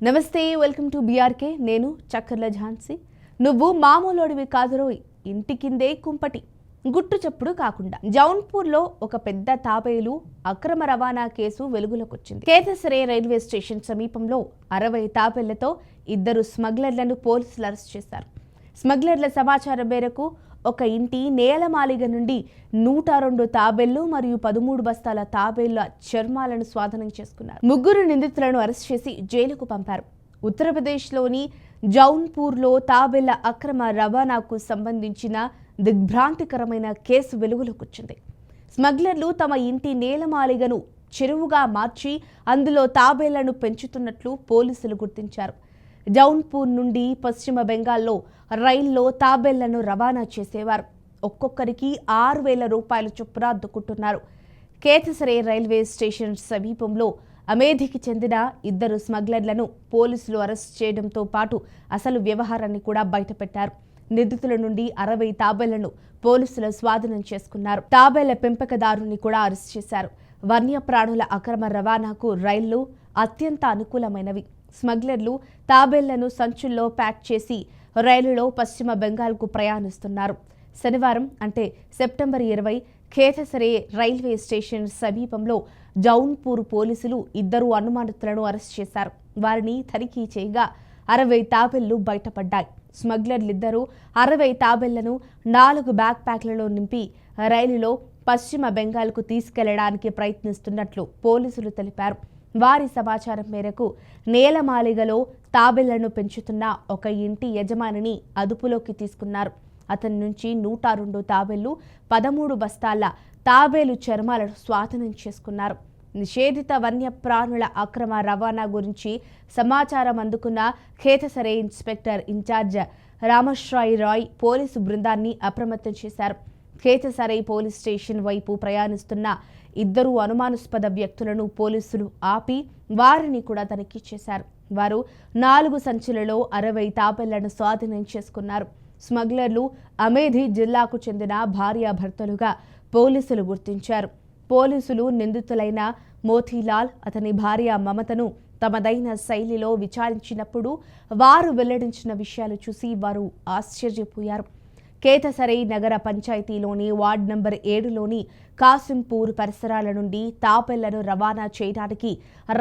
నమస్తే, welcome to BRK. నేను చక్కర్ల ఝాన్సీ. నువ్వు మామూలోడివి కాదురోయ్, ఇంటి కిందే కుంపటి, గుట్టు చప్పుడు కాకుండా. జౌన్పూర్లో ఒక పెద్ద తాబేలు అక్రమ రవాణా కేసు వెలుగులోకొచ్చింది. కేతసరే రైల్వే స్టేషన్ సమీపంలో 60 తాబేళ్లతో 2 స్మగ్లర్లను పోలీసులు అరెస్ట్ చేశారు. స్మగ్లర్ల సమాచారం మేరకు ఒక ఇంటి నేలమాలిగ నుండి 102 తాబేళ్లు మరియు 13 బస్తాల తాబేళ్ల చర్మాలను స్వాధీనం చేసుకున్నారు. 3 నిందితులను అరెస్ట్ చేసి జైలుకు పంపారు. ఉత్తరప్రదేశ్లోని జౌన్పూర్లో తాబేళ్ల అక్రమ రవాణాకు సంబంధించిన దిగ్భ్రాంతికరమైన కేసు వెలుగులోకొచ్చింది. స్మగ్లర్లు తమ ఇంటి నేలమాలిగను చెరువుగా మార్చి అందులో తాబేళ్లను పెంచుతున్నట్లు పోలీసులు గుర్తించారు. జౌన్పూర్ నుండి పశ్చిమ బెంగాల్లో రైల్లో తాబేళ్లను రవాణా చేసేవారు. ఒక్కొక్కరికి 6,000 రూపాయల చొప్పున అద్దుకుంటున్నారు. కేతసరే రైల్వే స్టేషన్ సమీపంలో అమేధికి చెందిన 2 స్మగ్లర్లను పోలీసులు అరెస్ట్ చేయడంతో పాటు అసలు వ్యవహారాన్ని కూడా బయటపెట్టారు. నిందితుల నుండి 60 తాబేళ్లను పోలీసులు స్వాధీనం చేసుకున్నారు. తాబేళ్ల పెంపకదారుని కూడా అరెస్ట్ చేశారు. వన్యప్రాణుల అక్రమ రవాణాకు రైళ్లు అత్యంత అనుకూలమైనవి. స్మగ్లర్లు తాబేళ్లను సంచుల్లో ప్యాక్ చేసి రైలులో పశ్చిమ బెంగాల్కు ప్రయాణిస్తున్నారు. శనివారం అంటే సెప్టెంబర్ 20 కేతసరే రైల్వే స్టేషన్ సమీపంలో జౌన్పూర్ పోలీసులు 2 అనుమానితులను అరెస్ట్ చేశారు. వారిని తనిఖీ చేయగా 60 తాబేళ్లు బయటపడ్డాయి. స్మగ్లర్లిద్దరూ 60 తాబేళ్లను 4 బ్యాక్ ప్యాక్లలో నింపి రైలులో పశ్చిమ బెంగాల్కు తీసుకెళ్లడానికి ప్రయత్నిస్తున్నట్లు పోలీసులు తెలిపారు. వారి సమాచారం మేరకు నేలమాలిగలో తాబేళ్లను పెంచుతున్న ఒక ఇంటి యజమానిని అదుపులోకి తీసుకున్నారు. అతని నుంచి 102 తాబేళ్లు, 13 బస్తాల తాబేలు చర్మాలను స్వాధీనం చేసుకున్నారు. నిషేధిత వన్యప్రాణుల అక్రమ రవాణా గురించి సమాచారం అందుకున్న కేతసరే ఇన్స్పెక్టర్ ఇన్ఛార్జ్ రామశ్రాయ్ రాయ్ పోలీసు బృందాన్ని అప్రమత్తం చేశారు. కేతసరే పోలీస్ స్టేషన్ వైపు ప్రయాణిస్తున్న 2 అనుమానాస్పద వ్యక్తులను పోలీసులు ఆపి వారిని కూడా తనిఖీ చేశారు. వారు 4 సంచులలో 60 తాబేళ్లను స్వాధీనం చేసుకున్నారు. స్మగ్లర్లు అమేధి జిల్లాకు చెందిన భార్యాభర్తలుగా పోలీసులు గుర్తించారు. పోలీసులు నిందితులైన మోతీలాల్, అతని భార్య మమతను తమదైన శైలిలో విచారించినప్పుడు వారు వెల్లడించిన విషయాలు చూసి వారు ఆశ్చర్యపోయారు. కేతసరే నగర పంచాయతీలోని వార్డ్ నంబర్ 7లోని కాసింపూర్ పరిసరాల నుండి తాబేళ్లను రవాణా చేయడానికి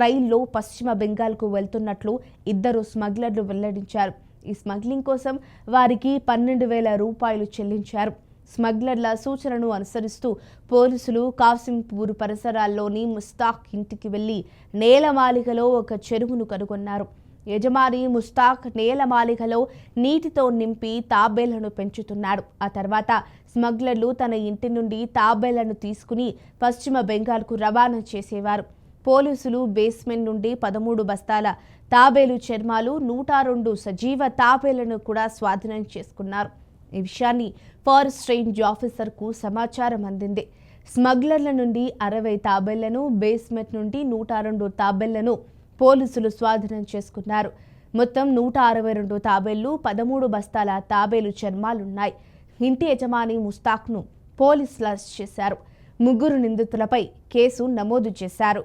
రైల్లో పశ్చిమ బెంగాల్కు వెళ్తున్నట్లు 2 స్మగ్లర్లు వెల్లడించారు. ఈ స్మగ్లింగ్ కోసం వారికి 12,000 రూపాయలు చెల్లించారు. స్మగ్లర్ల సూచనను అనుసరిస్తూ పోలీసులు కాసింపూర్ పరిసరాల్లోని ముస్తాక్ ఇంటికి వెళ్లి నేలమాలిగలో ఒక చెరువును కనుగొన్నారు. యజమాని ముస్తాక్ నేలమాలిగలో నీటితో నింపి తాబేళ్లను పెంచుతున్నాడు. ఆ తర్వాత స్మగ్లర్లు తన ఇంటి నుండి తాబేళ్లను తీసుకుని పశ్చిమ బెంగాల్కు రవాణా చేసేవారు. పోలీసులు బేస్మెంట్ నుండి 13 బస్తాల తాబేలు చర్మాలు, 102 సజీవ తాబేళ్లను కూడా స్వాధీనం చేసుకున్నారు. ఈ విషయాన్ని ఫారెస్ట్ రేంజ్ ఆఫీసర్కు సమాచారం అందింది. స్మగ్లర్ల నుండి 60 తాబేళ్లను, బేస్మెంట్ నుండి 102 తాబేళ్లను పోలీసులు స్వాధీనం చేసుకున్నారు. మొత్తం 162 తాబేళ్లు, 13 బస్తాల తాబేలు చర్మాలున్నాయి. ఇంటి యజమాని ముస్తాక్ను పోలీసులు అరెస్ట్ చేశారు. 3 నిందితులపై కేసు నమోదు చేశారు.